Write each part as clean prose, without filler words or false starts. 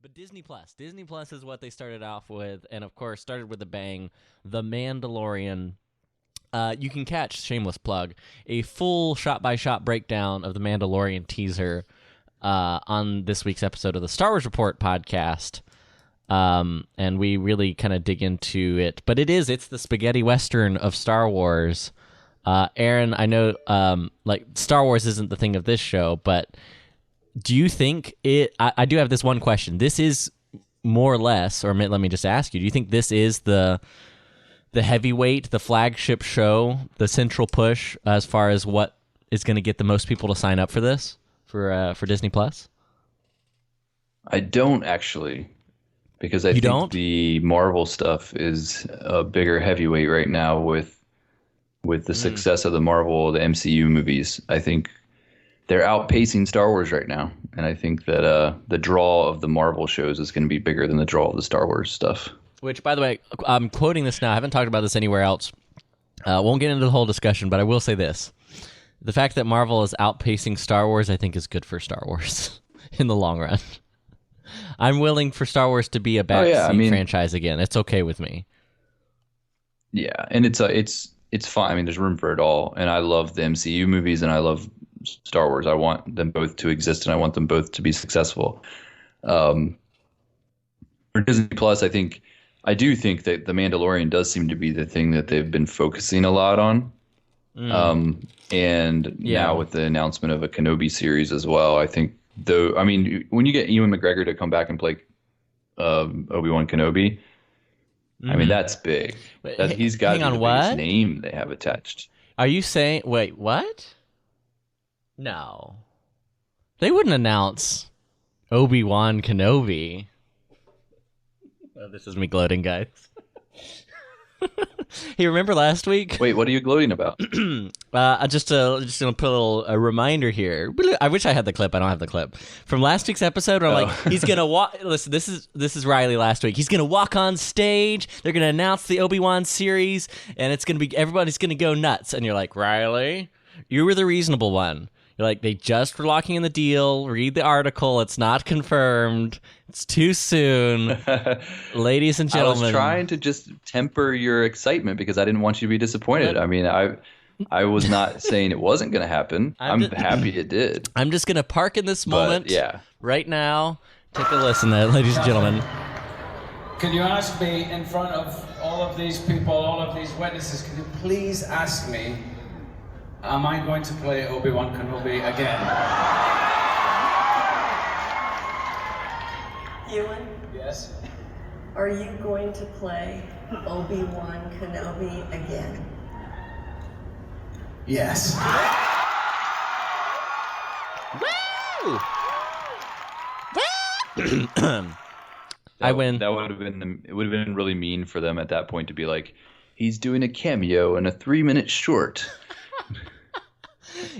But Disney Plus is what they started off with, and of course started with a bang. The Mandalorian. You can catch, shameless plug, a full shot-by-shot breakdown of the Mandalorian teaser on this week's episode of the Star Wars Report podcast. And we really kind of dig into it. But it's the spaghetti western of Star Wars. Aaron, I know like Star Wars isn't the thing of this show, but do you think I do have this one question. This is more or less, or let me just ask you, do you think this is the heavyweight, the flagship show, the central push as far as what is going to get the most people to sign up for this, for Disney Plus? I don't actually, because I think the Marvel stuff is a bigger heavyweight right now with the success of the MCU movies. I think they're outpacing Star Wars right now, and I think that the draw of the Marvel shows is going to be bigger than the draw of the Star Wars stuff. Which, by the way, I'm quoting this now. I haven't talked about this anywhere else. Won't get into the whole discussion, but I will say this. The fact that Marvel is outpacing Star Wars, I think, is good for Star Wars in the long run. I'm willing for Star Wars to be a backseat franchise again. It's okay with me. Yeah, and it's fine. I mean, there's room for it all. And I love the MCU movies, and I love Star Wars. I want them both to exist, and I want them both to be successful. For Disney Plus, I do think that The Mandalorian does seem to be the thing that they've been focusing a lot on. And now with the announcement of a Kenobi series as well, I think, when you get Ewan McGregor to come back and play Obi-Wan Kenobi, I mean, that's big. He's got to be the biggest name they have attached. Are you saying, wait, what? No. They wouldn't announce Obi-Wan Kenobi. Oh, this is me gloating, guys. Hey, remember last week? Wait, what are you gloating about? Just gonna put a little reminder here. I wish I had the clip. I don't have the clip from last week's episode. Where I'm like, he's gonna walk. Listen, this is Riley last week. He's gonna walk on stage. They're gonna announce the Obi-Wan series, and it's gonna be everybody's gonna go nuts. And you're like, Riley, you were the reasonable one. You're like, they just were locking in the deal. Read the article. It's not confirmed. It's too soon. Ladies and gentlemen. I was trying to just temper your excitement because I didn't want you to be disappointed. I mean, I was not saying it wasn't going to happen. I'm happy it did. I'm just going to park in this moment right now. Take a listen there, ladies and gentlemen. Can you ask me in front of all of these people, all of these witnesses, can you please ask me, am I going to play Obi-Wan Kenobi again? Ewan? Yes? Are you going to play Obi-Wan Kenobi again? Yes. Woo! I win. That would have been. It would have been really mean for them at that point to be like, he's doing a cameo in a 3-minute short.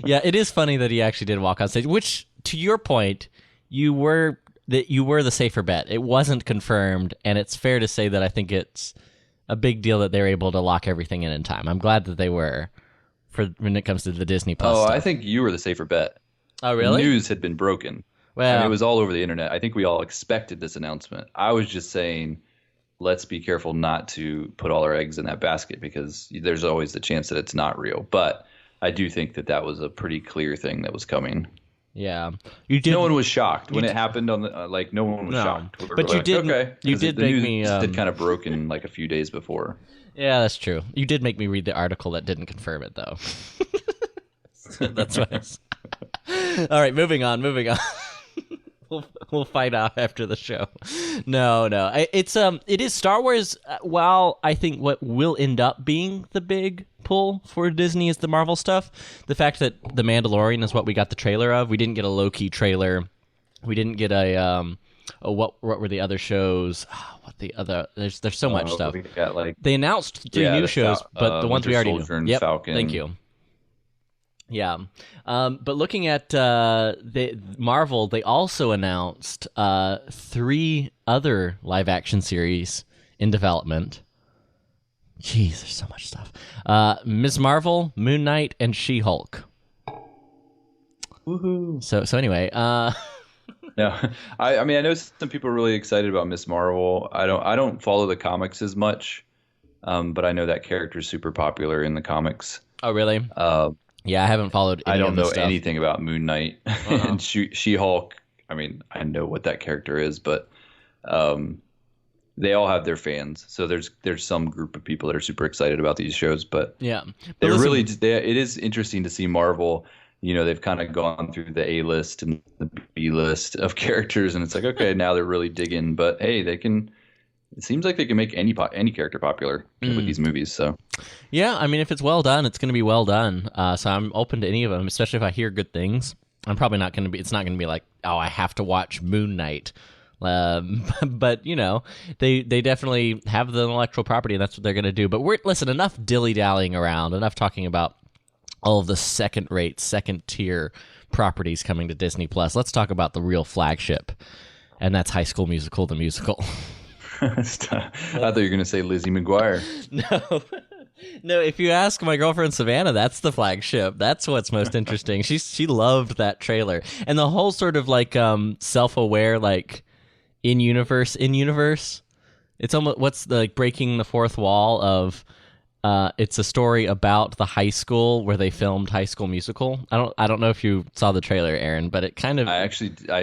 Yeah, it is funny that he actually did walk on stage. Which, to your point, you were the safer bet. It wasn't confirmed, and it's fair to say that I think it's a big deal that they're able to lock everything in time. I'm glad that they were for when it comes to the Disney Plus. I think you were the safer bet. Oh, really? The news had been broken. Well, it was all over the internet. I think we all expected this announcement. I was just saying, let's be careful not to put all our eggs in that basket because there's always the chance that it's not real. But I do think that was a pretty clear thing that was coming. Yeah, no one was shocked when it happened on the no one was shocked. But you did. Okay, you did make me. Had kind of broken like a few days before. Yeah, that's true. You did make me read the article that didn't confirm it, though. That's why. All right, moving on. We'll fight off after the show. No. It is Star Wars. While I think what will end up being the big pull for Disney is the Marvel stuff. The fact that The Mandalorian is what we got the trailer of. We didn't get a Loki trailer. We didn't get what were the other shows? What the other? There's so much stuff. We got they announced 3 new shows, but the ones we already knew. Yep. Falcon. Thank you. Yeah, but looking at the Marvel, they also announced 3 other live-action series in development. Jeez, there's so much stuff. Ms. Marvel, Moon Knight, and She-Hulk. Woohoo! So anyway, No, I mean, I know some people are really excited about Miss Marvel. I don't follow the comics as much, but I know that character is super popular in the comics. Oh, really? Yeah, I haven't followed any I don't of the know stuff. anything about Moon Knight and She-Hulk. I mean, I know what that character is, but they all have their fans. So there's some group of people that are super excited about these shows, but Yeah. they're really it is interesting to see Marvel. You know, they've kind of gone through the A list and the B list of characters, and it's like, okay, now they're really digging. But hey, they can. It seems like they can make any character popular with these movies. So yeah, I mean, if it's well done, it's going to be well done. So I'm open to any of them, especially if I hear good things. I'm probably not going to be. It's not going to be like, oh, I have to watch Moon Knight. But you know, they definitely have the intellectual property, and that's what they're going to do. But listen, enough dilly dallying around, enough talking about all of the second-rate, second-tier properties coming to Disney Plus. Let's talk about the real flagship, and that's High School Musical, the musical. I thought you were going to say Lizzie McGuire. No. If you ask my girlfriend Savannah, that's the flagship. That's what's most interesting. She loved that trailer, and the whole sort of like self-aware, like in universe. It's almost what's the like breaking the fourth wall of. It's a story about the high school where they filmed High School Musical. I don't know if you saw the trailer, Aaron, but it kind of. I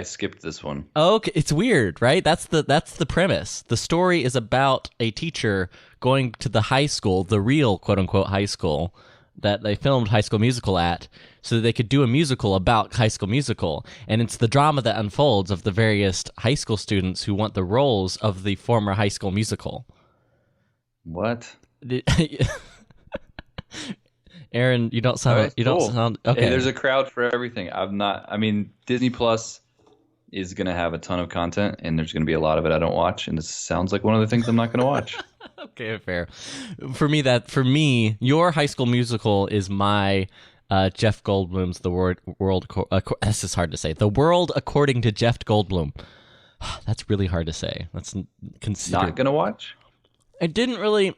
skipped this one. Oh, okay. It's weird, right? That's the premise. The story is about a teacher going to the high school, the real quote unquote high school that they filmed High School Musical at, so that they could do a musical about High School Musical. And it's the drama that unfolds of the various high school students who want the roles of the former High School Musical. What? Aaron, you don't sound. Right, don't sound okay. Hey, there's a crowd for everything. I mean, Disney Plus is going to have a ton of content, and there's going to be a lot of it I don't watch, and this sounds like one of the things I'm not going to watch. Okay, fair. For me, your High School Musical is my Jeff Goldblum's The World. This is hard to say. The World According to Jeff Goldblum. That's really hard to say. Let's consider. Not going to watch? I didn't really.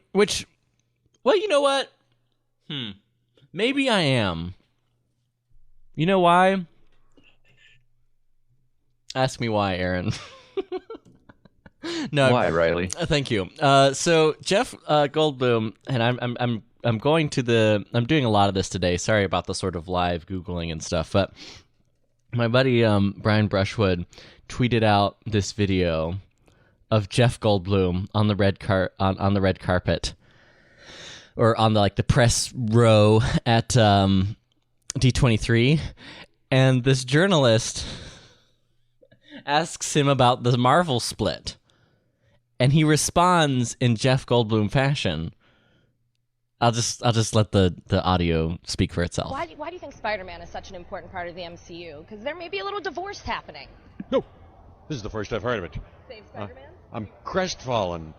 Well, you know what? Maybe I am. You know why? Ask me why, Aaron. No. Why, Riley? Thank you. So Jeff Goldblum, and I'm going to I'm doing a lot of this today. Sorry about the sort of live Googling and stuff, but my buddy Brian Brushwood tweeted out this video of Jeff Goldblum on the red on the red carpet, or on the press row at D23, and this journalist asks him about the Marvel split, and he responds in Jeff Goldblum fashion. I'll just let the audio speak for itself. Why do you think Spider-Man is such an important part of the MCU? Because there may be a little divorce happening. No, this is the first I've heard of it. Save Spider-Man? I'm crestfallen.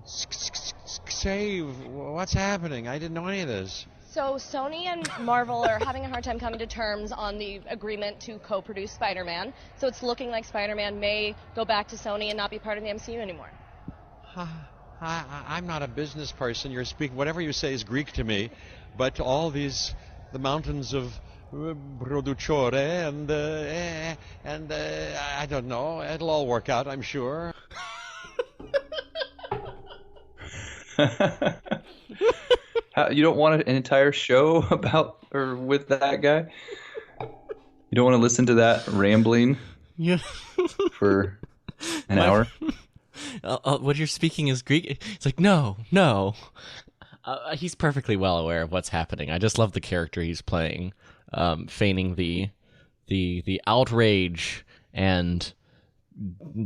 Save, what's happening? I didn't know any of this. So Sony and Marvel are having a hard time coming to terms on the agreement to co-produce Spider-Man. So it's looking like Spider-Man may go back to Sony and not be part of the MCU anymore. I'm not a business person. You're speaking, whatever you say is Greek to me. But all the mountains of produttore and I don't know. It'll all work out, I'm sure. You don't want an entire show about or with that guy? You don't want to listen to that rambling for an hour? What you're speaking is Greek. It's like, no. He's perfectly well aware of what's happening. I just love the character he's playing, feigning the outrage and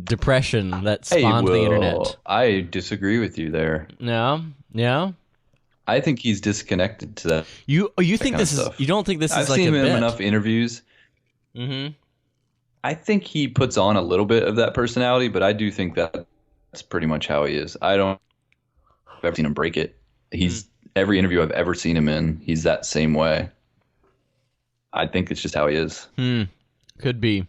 depression that spawned the internet. I disagree with you there. No? I think he's disconnected to that. You think this is? You don't think this is I've like seen a him in bit? enough interviews. Mm-hmm. I think he puts on a little bit of that personality, but I do think that's pretty much how he is. I don't have ever seen him break it. He's every interview I've ever seen him in, he's that same way. I think it's just how he is. Could be.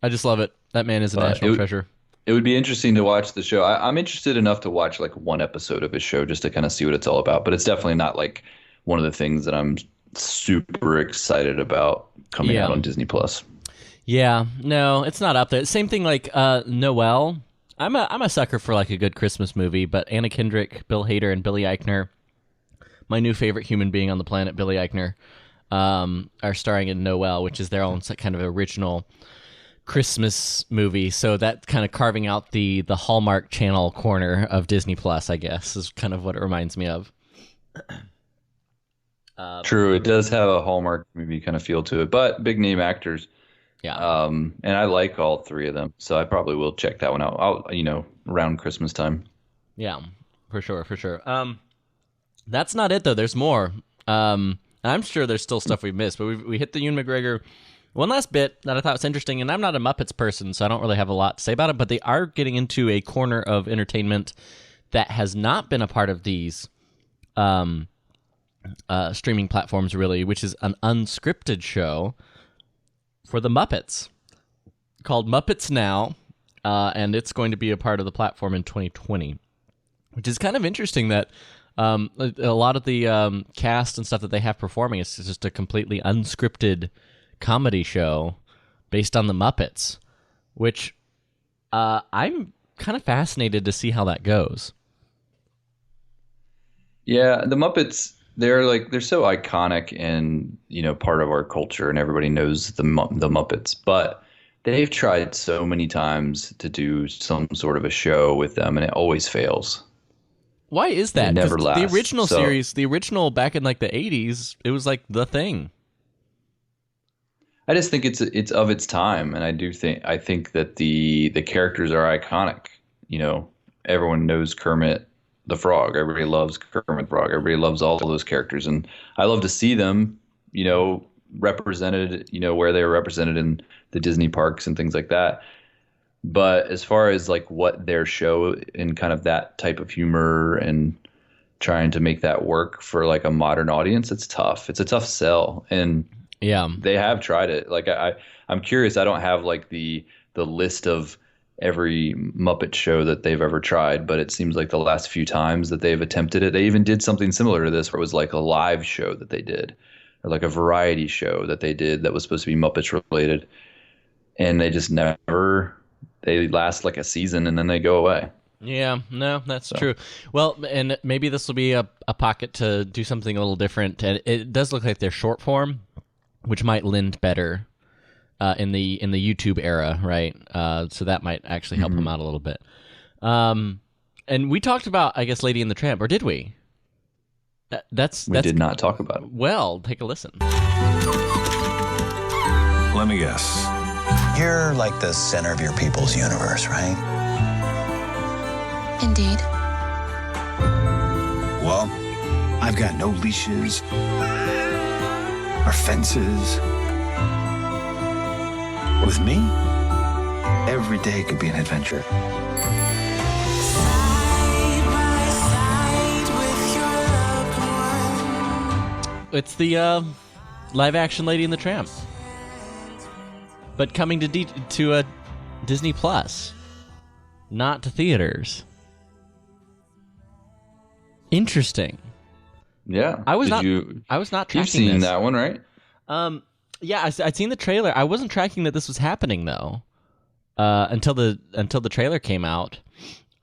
I just love it. That man is a national treasure. It would be interesting to watch the show. I'm interested enough to watch like one episode of his show just to kind of see what it's all about. But it's definitely not like one of the things that I'm super excited about coming out on Disney Plus. Yeah, no, it's not up there. Same thing like Noelle. I'm a sucker for like a good Christmas movie, but Anna Kendrick, Bill Hader, and Billy Eichner, my new favorite human being on the planet, Billy Eichner, are starring in Noelle, which is their own kind of original Christmas movie. So that kind of carving out the Hallmark Channel corner of Disney Plus, I guess, is kind of what it reminds me of. True, it does have a Hallmark movie kind of feel to it, but big name actors. Yeah. And I like all three of them, so I probably will check that one out. Around Christmas time. Yeah, for sure. That's not it though. There's more. I'm sure there's still stuff we've missed, but we hit the Ewan McGregor. One last bit that I thought was interesting, and I'm not a Muppets person, so I don't really have a lot to say about it, but they are getting into a corner of entertainment that has not been a part of these streaming platforms, really, which is an unscripted show for the Muppets called Muppets Now, and it's going to be a part of the platform in 2020, which is kind of interesting that a lot of the cast and stuff that they have performing is just a completely unscripted comedy show based on the Muppets, which I'm kind of fascinated to see how that goes. Yeah, the Muppets, they're so iconic and part of our culture, and everybody knows the Muppets. But they've tried so many times to do some sort of a show with them, and it always fails. Why is that? It never lasts. The original series, the original back in like the 80s, it was like the thing. I just think it's of its time, and I think that the characters are iconic. Everyone knows Kermit the Frog. Everybody loves Kermit the Frog. Everybody loves all those characters, and I love to see them, represented, where they were represented in the Disney parks and things like that. But as far as like what their show in kind of that type of humor and trying to make that work for like a modern audience, it's tough. It's a tough sell, and yeah, they have tried it. Like I'm curious. I don't have like the list of every Muppet show that they've ever tried, but it seems like the last few times that they've attempted it, they even did something similar to this, where it was like a live show that they did, or like a variety show that they did that was supposed to be Muppets related, and they just never. They last like a season and then they go away. Yeah, no, that's true. Well, and maybe this will be a pocket to do something a little different. And it does look like they're short form, which might lend better in the YouTube era, right? So that might actually help them out a little bit. And we talked about, I guess, Lady and the Tramp, or did we? We did not talk about it. Well, take a listen. Let me guess. You're like the center of your people's universe, right? Indeed. Well, I've got no leashes or fences. With me, every day could be an adventure. It's the live-action Lady and the Tramp, but coming to a Disney Plus, not to theaters. Interesting. Yeah, I was not tracking. You've seen this. that one, right? Yeah, I'd seen the trailer. I wasn't tracking that this was happening though, until the trailer came out.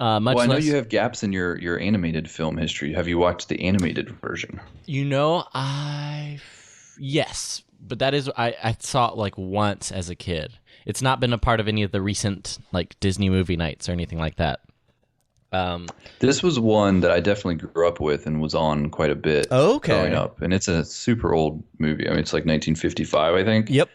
I know you have gaps in your animated film history. Have you watched the animated version? Yes, but that is I saw it like once as a kid. It's not been a part of any of the recent like Disney movie nights or anything like that. This was one that I definitely grew up with and was on quite a bit growing up, and it's a super old movie. I mean, it's like 1955, I think. Yep.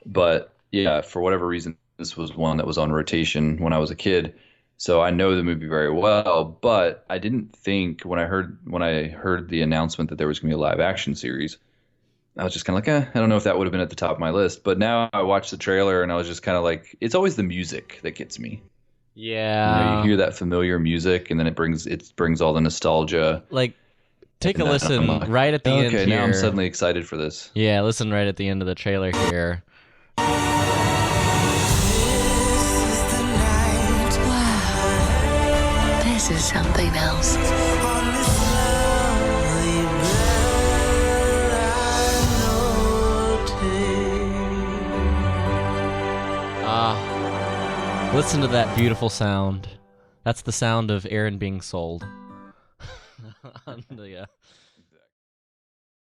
But yeah, for whatever reason, this was one that was on rotation when I was a kid, so I know the movie very well. But I didn't think when I heard the announcement that there was going to be a live action series, I was just kind of like, I don't know if that would have been at the top of my list. But now I watched the trailer and I was just kind of like, it's always the music that gets me. Yeah, you hear that familiar music, and then it brings all the nostalgia. Like, take a listen right at the end here. Okay, now I'm suddenly excited for this. Yeah, listen right at the end of the trailer here. Wow, this is something else. Listen to that beautiful sound. That's the sound of Aaron being sold. On the